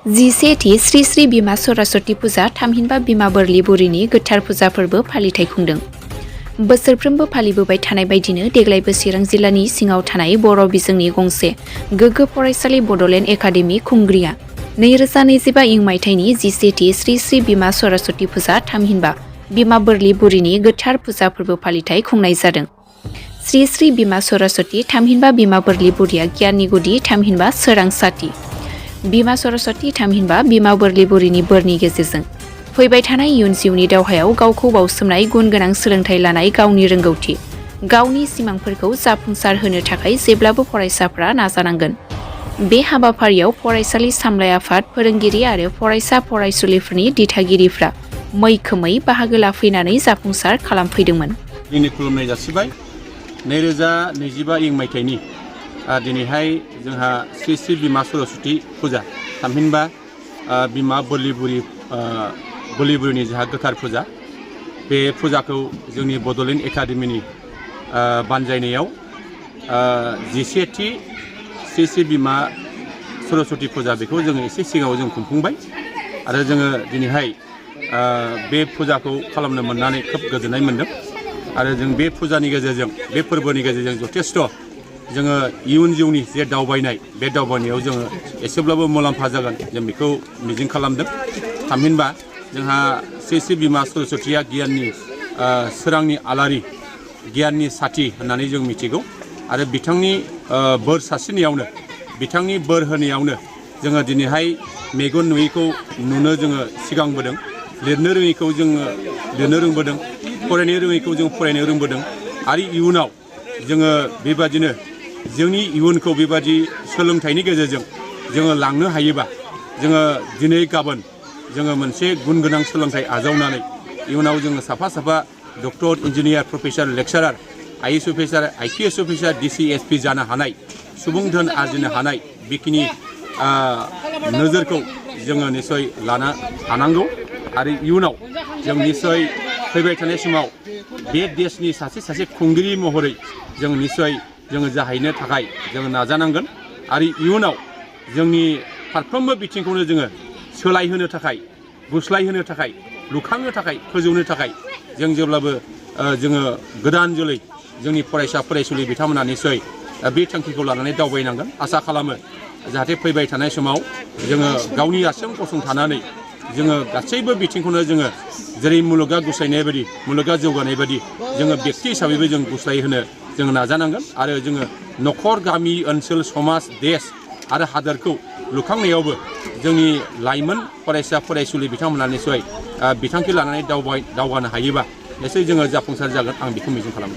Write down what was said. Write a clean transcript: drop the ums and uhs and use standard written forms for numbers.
जिसेथि श्री श्री बिमा सरास्वती फुजा थामहिनबा बिमा बोरलि बुरिनि गोथार फुजा फोरबो फालिथाय खुंदों। बोसोरफ्रोमबो फालिबोबाय थानाय बायदिनो देग्लायबो चिरां जिल्लानि सिङाव थानाय बर' बिजोंनि गंसे गोग्गो फरायसालि बड'लेण्ड एकाडेमि खुंग्रिया 2025 इं मायथाइनि जिसेथि श्री श्री बिमा सरास्वती फुजा थामहिनबा बिमा बोरलि बुरिनि गोथार फुजा फोरबो फालिथाय खुंनाय जादों। श्री श्री बिमा सरास्वती थामहिनबा बिमा बोरलि बुरिया गियाननि गुदि थामहिनबा सोरांसाथि। बिमा सरास्वती थामहिनबा बिमा बोरलि बुरिनि बोरनि गेजेरजों फैबाय थानाय इयुन जिउनि दावहायाव गावखौ बाउसोमनाय गुन गोनां सोलोंथाइ लानाय गावनि रोंगौथि, गावनि सिमांफोरखौ जाफुंसार होनो थाखाय जेब्लाबो फरायसाफ्रा नाजानांगोन। बे हाबाफारियाव फरायसालि सामलाय आफाद, फोरोंगिरि आरो फरायसा फरायसुलिफोरनि दिथागिरिफ्रा मैखोमै बाहागो लाफैनानै जाफुंसार खालामफैदोंमोन। जोंनि खुलुमनाय जासिबाय 2025 इं मायथाइनि दिनैहाय जोंहा श्री श्री बिमा सरस्वती फुजा थामहिनबा बिमा बोरलि बुरिनि जोंहा गोथार फुजा, बे फुजाखौ जोंनि बड'लेण्ड एकाडेमिनि बानजायनायाव 17थि श्री श्री बिमा सरस्वती फुजा बेखौ जोङो एसे सिगाङाव जों खुंफुंबाय आरो जोङो दिनैहाय बे फुजाखौ खालामनो मोननानै खोब गोजोननाय मोनदों आरो जों बे फुजानि गेजेरजों बे फोरबोनि गेजेरजों जथेस्थ' जोङो इयुन जिउनि जे दावबायनाय बे दावबायनायाव जोङो एसेब्लाबो मुलाम्फा जागोन जों बेखौ मिजिं खालामदों। थामहिनबा जोंहा श्री श्री बिमा सरस्वतीया गियाननि सोरांनि आलारि, गियाननि साथि होननानै जों मिथिगौ आरो बिथांनि बोर सारस्रिनायावनो, बिथांनि बोर होनायावनो जोङो दिनैहाय मेगन नुयैखौ नुनो जोङो सिगांबोदों, लिरनो रोङैखौ जोङो लिरनो रोंबोदों, फरायनो रोङैखौ जों फरायनो रोंबोदों आरो इयुनाव जोङो बेबादिनो जोंनि इयुनखौ बेबादि सोलोंथाइनि गेजेरजों जोङो लांनो हायोबा जोङो दिनै गाबोन जोङो मोनसे गुन गोनां सोलोंथाइ आजावनानै इयुनाव जोङो साफा साफा doctor, engineer, professor, lecturer, IAS officer, IPS officer, DCSP जानो हानाय, सुबुं धोन आरजिनो हानाय बेखिनि नोजोरखौ जोङो निसय लानो हानांगौ आरो इयुनाव जों निसय फैबाय थानाय समाव बे देशनि सासे खुंगिरि महरै जों निसय जोङो जाहैनो थाखाय जोङो नाजानांगोन आरो इयुनाव जोंनि फारफ्रोमबो बिथिंखौनो जोङो सोलायहोनो थाखाय, गुस्लायहोनो थाखाय, लुखांनो थाखाय, फोजौनो थाखाय जों जेब्लाबो जोङो गोदान जोलै जोंनि फरायसा फरायसुलि बिथांमोना निसय बे थांखिखौ लानानै दावबायनांगोन। आसा खालामो जाहाथे फैबाय थानाय समाव जोङो गावनि आथिङाव गसंथानानै जोङो गासैबो बिथिंखौनो जोङो जेरै मुलुगा गुस्लायनाय बायदि, मुलुगा जौगानाय बायदि जोङो बेक्ति हिसाबैबो जों गुस्लायहोनो जोङो नाजानांगोन आरो जोङो न'खर, गामि, ओनसोल, समाज, देश आरो हादोरखौ लुखांनायावबो जोंनि लाइमोन फरायसा फरायसुलि बिथांमोना निसय बिथांखि लानानै दावगानो हायोबा निसय जोङो जाफुंसार जागोन, आं बेखौ मिजिं खालामो।